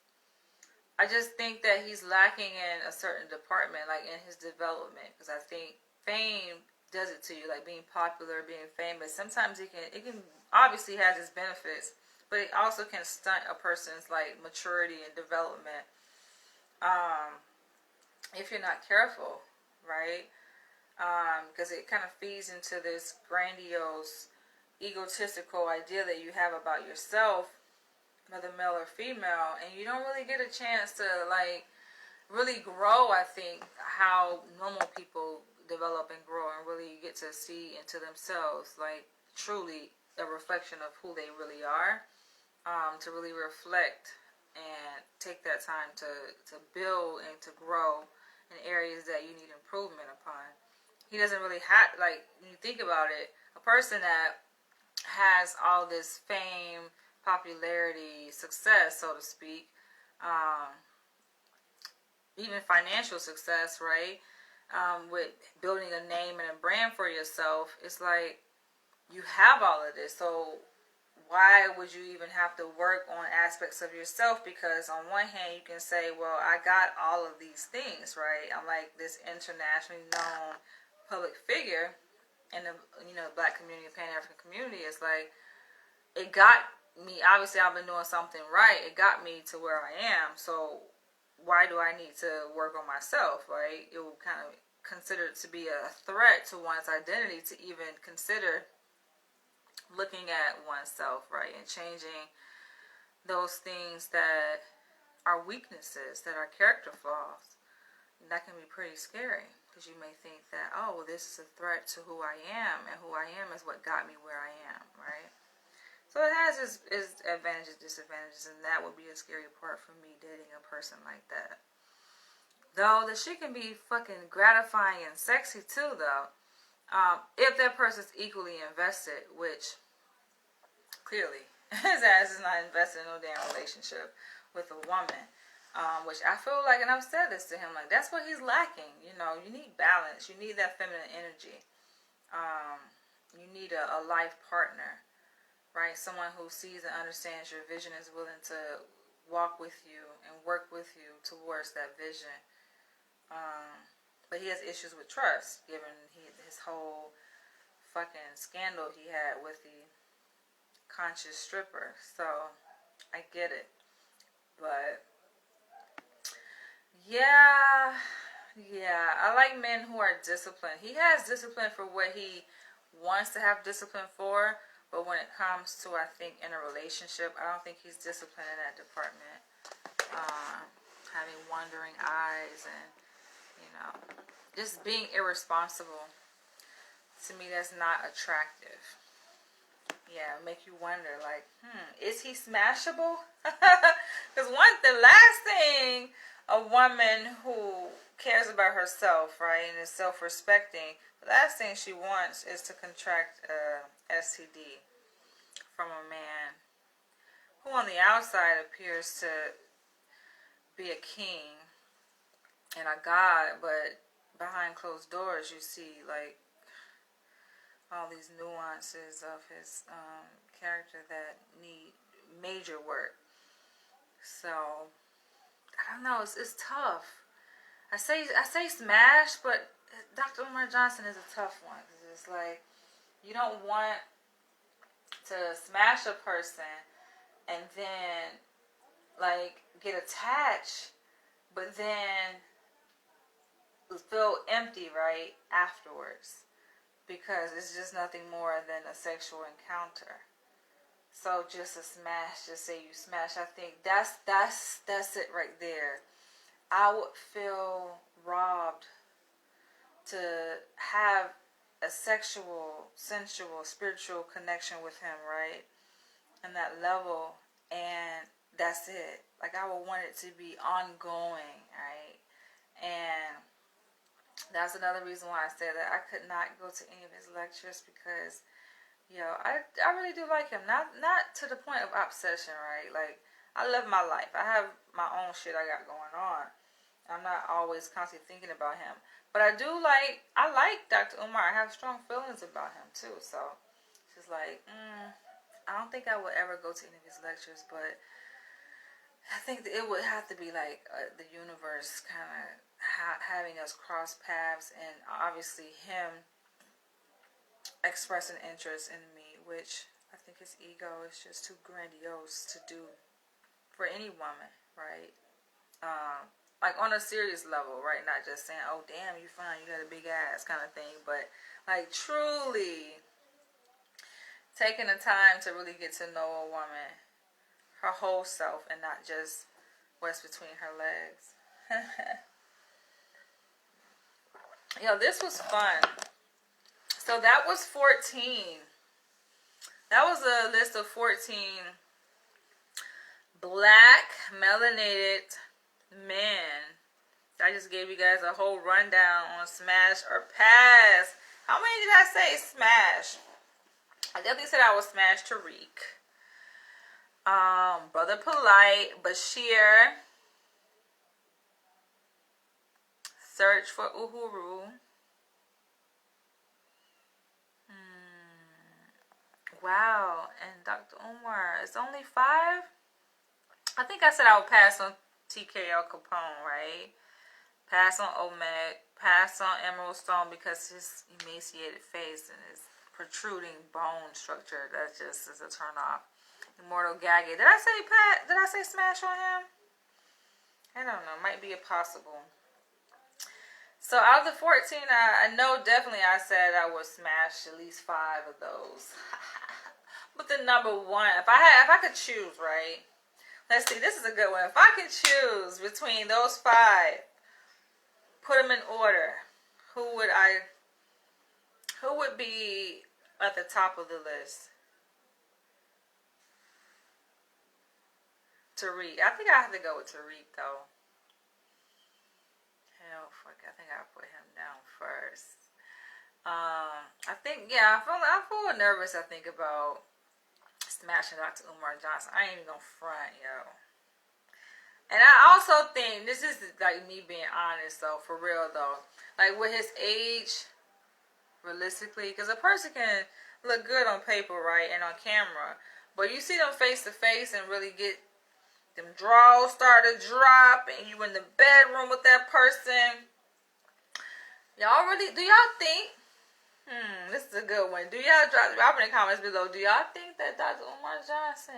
I just think that he's lacking in a certain department, like in his development, because I think fame does it to you, like being popular, being famous. Sometimes it can obviously has its benefits, but it also can stunt a person's like maturity and development, if you're not careful, right? Because it kind of feeds into this grandiose, egotistical idea that you have about yourself, whether male or female, and you don't really get a chance to like really grow. I think how normal people develop and grow and really get to see into themselves, like truly a reflection of who they really are, to really reflect and take that time to build and to grow in areas that you need improvement upon. He doesn't really have, like, when you think about it, a person that has all this fame, popularity, success, so to speak, even financial success, right? With building a name and a brand for yourself, it's like you have all of this. So why would you even have to work on aspects of yourself? Because on one hand, you can say, well, I got all of these things, right? I'm like this internationally known public figure in the Black community, Pan-African community. It's like it got me. Obviously, I've been doing something right. It got me to where I am. So why do I need to work on myself, right? It will kind of consider it to be a threat to one's identity to even consider looking at oneself, right? And changing those things that are weaknesses, that are character flaws. And that can be pretty scary, because you may think that, oh, well, this is a threat to who I am, and who I am is what got me where I am, right? So it has its advantages, disadvantages, and that would be a scary part for me, dating a person like that. Though the shit can be fucking gratifying and sexy too, though. If that person's equally invested, which clearly his ass is not invested in no damn relationship with a woman. Which I feel like, and I've said this to him, like that's what he's lacking. You need balance. You need that feminine energy. You need a life partner. Right? Someone who sees and understands your vision, is willing to walk with you and work with you towards that vision. But he has issues with trust, given his whole fucking scandal he had with the conscious stripper. So, I get it. But, yeah, I like men who are disciplined. He has discipline for what he wants to have discipline for. But when it comes to, I think, in a relationship, I don't think he's disciplined in that department. Having wandering eyes and, just being irresponsible. To me, that's not attractive. Yeah, make you wonder, like, is he smashable? Because the last thing a woman who cares about herself, right, and is self-respecting, the last thing she wants is to contract STD from a man who on the outside appears to be a king and a god, but behind closed doors you see like all these nuances of his character that need major work. So I don't know, it's tough. I say smash, but Dr. Umar Johnson is a tough one. It's like you don't want to smash a person and then like get attached, but then feel empty right afterwards. because it's just nothing more than a sexual encounter. So just a smash, just say you smash. I think that's it right there. I would feel robbed to have a sexual, sensual, spiritual connection with him, right? And that level, and that's it. Like, I would want it to be ongoing, right? And that's another reason why I said that I could not go to any of his lectures, because I really do like him. Not to the point of obsession, right? Like, I love my life. I have my own shit I got going on. I'm not always constantly thinking about him. But I like Dr. Umar. I have strong feelings about him too. So it's just like, I don't think I would ever go to any of his lectures, but I think that it would have to be like the universe kind of having us cross paths, and obviously him expressing interest in me, which I think his ego is just too grandiose to do for any woman, right? Like on a serious level, right? Not just saying, oh damn, you fine, you got a big ass kind of thing, but like truly taking the time to really get to know a woman, her whole self, and not just what's between her legs. This was fun. So that was 14. That was a list of 14 black melanated men. I just gave you guys a whole rundown on smash or pass. How many did I say smash? I definitely said I would smash Tariq. Brother Polite, Bashir. Search for Uhuru. Wow, and Dr. Umar. It's only 5? I think I said I would pass on TKL Capone, right? Pass on Omek. Pass on Emeril Stone because his emaciated face and his protruding bone structure, that just is a turn off. Immortal Gaggy. Did I say smash on him? I don't know. Might be a possible. So out of the 14, I know definitely I said I would smash at least 5 of those. But the number 1, if I could choose, right? Let's see, this is a good one. If I could choose between those 5, put them in order, who would be at the top of the list? Tariq. I think I have to go with Tariq though. Hell, fuck, I think I'll put him down first. I think, I feel nervous. I think about smashing Dr. Umar Johnson. I ain't even gonna front, yo. And I also think, this is like me being honest though, for real though. Like with his age, realistically, because a person can look good on paper, right, and on camera, but you see them face to face and really get them draws start to drop, and you in the bedroom with that person. Y'all really, do y'all think, this is a good one. Do y'all drop in the comments below, do y'all think that Dr. Umar Johnson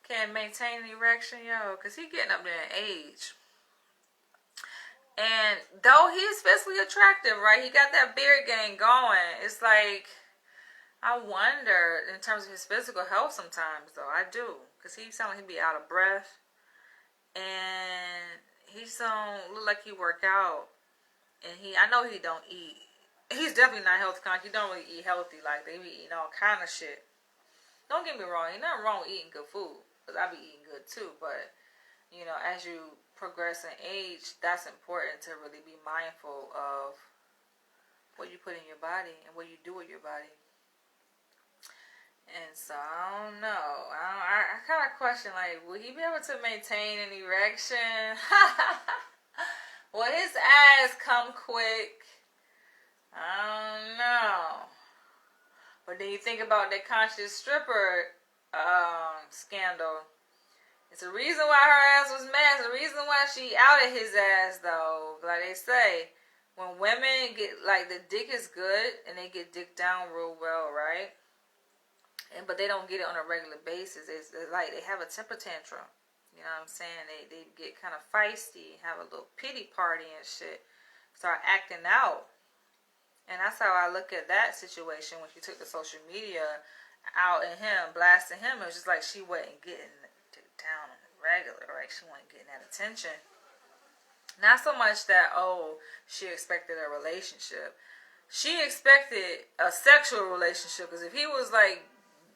can maintain an erection, yo? Because he's getting up there in age. And though he's physically attractive, right, he got that beard game going. It's like, I wonder in terms of his physical health sometimes, though. I do. Because he sounds like he'd be out of breath. And he don't look like he work out. And I know he don't eat. He's definitely not health conscious. He don't really eat healthy like they be eating all kind of shit. Don't get me wrong. Ain't nothing wrong with eating good food. Because I be eating good too. But, as you progress in age, that's important to really be mindful of what you put in your body and what you do with your body. And so, I don't know. I kind of question, like, will he be able to maintain an erection? Will his ass come quick? I don't know. But then you think about that conscious stripper scandal. It's a reason why her ass was mad. It's a reason why she outed his ass, though. Like they say, when women get, like, the dick is good and they get dick down real well, right? But they don't get it on a regular basis. It's like they have a temper tantrum. You know what I'm saying? They get kind of feisty, have a little pity party and shit. Start acting out. And that's how I look at that situation when she took the social media out in him, blasting him. It was just like she wasn't getting down on the regular, right? She wasn't getting that attention. Not so much that, oh, she expected a relationship. She expected a sexual relationship, because if he was like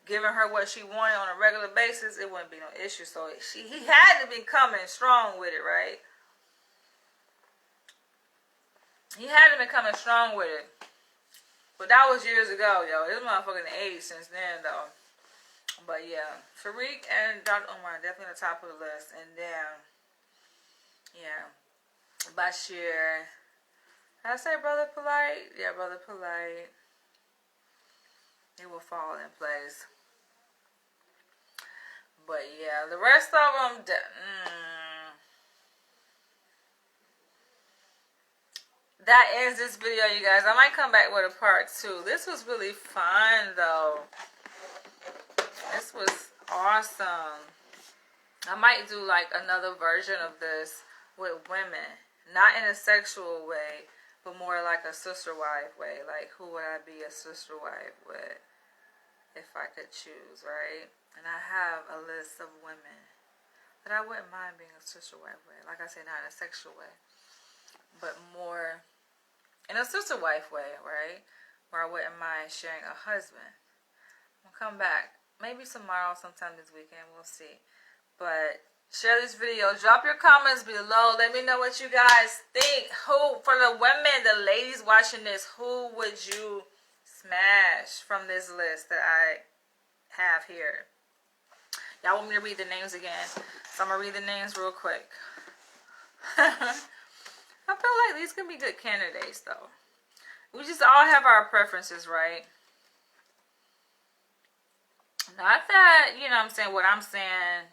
giving her what she wanted on a regular basis, it wouldn't be no issue. So he had to be coming strong with it, right? He had to be coming strong with it. But that was years ago, yo. This motherfucking age since then, though. But yeah, Tariq and Dr. Umar definitely on the top of the list. And then, yeah, Bashir. Did I say Brother Polite? Yeah, Brother Polite. It will fall in place. But yeah, the rest of them, that ends this video, you guys. I might come back with a part 2. This was really fun, though. This was awesome. I might do like another version of this with women. Not in a sexual way, but more like a sister wife way. Like, who would I be a sister wife with if I could choose, right? And I have a list of women that I wouldn't mind being a sister wife with. Like I said, not in a sexual way, but more in a sister wife way, right? Where I wouldn't mind sharing a husband. I'll come back. Maybe tomorrow, sometime this weekend. We'll see. But share this video. Drop your comments below. Let me know what you guys think. Who, for the women, the ladies watching this, who would you smash from this list that I have here? Y'all want me to read the names again? So I'm going to read the names real quick. I feel like these could be good candidates, though. We just all have our preferences, right? Not that, you know what I'm saying, what I'm saying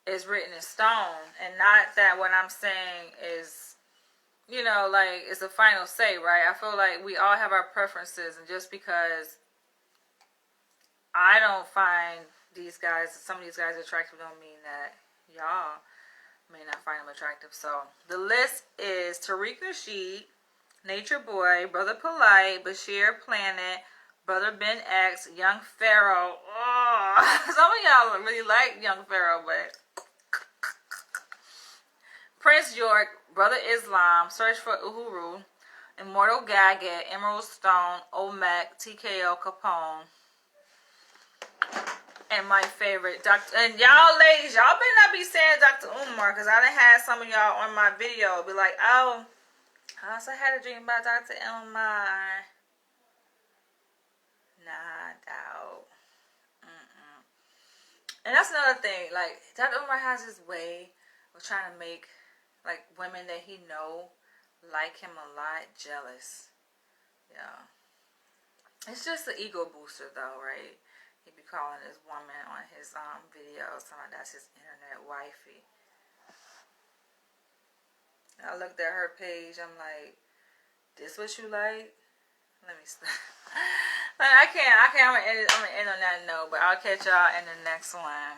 is written in stone. And not that what I'm saying is, you know, like, it's the final say, right? I feel like we all have our preferences. And just because I don't find these guys, some of these guys attractive, don't mean that y'all may not find them attractive. So the list is Tariq Nasheed, Nature Boy, Brother Polite, Bashir Planet, Brother Ben X, Young Pharaoh. Oh, some of y'all really like Young Pharaoh, but Prince York, Brother Islam, Search for Uhuru, Immortal Gaggett, Emeril Stone, Omek, TKO Capone. And my favorite, Dr. And y'all ladies, y'all better not be saying Dr. Umar, because I done had some of y'all on my video be like, oh, I also had a dream about Dr. Umar. Nah, doubt. And that's another thing. Like, Dr. Umar has his way of trying to make, like, women that he know like him a lot jealous. Yeah. It's just an ego booster, though, right? He be calling this woman on his videos, so that's his internet wifey. And I looked at her page. I'm like, this what you like? Let me stop. Like, I can't. I'm gonna end on that note, but I'll catch y'all in the next one.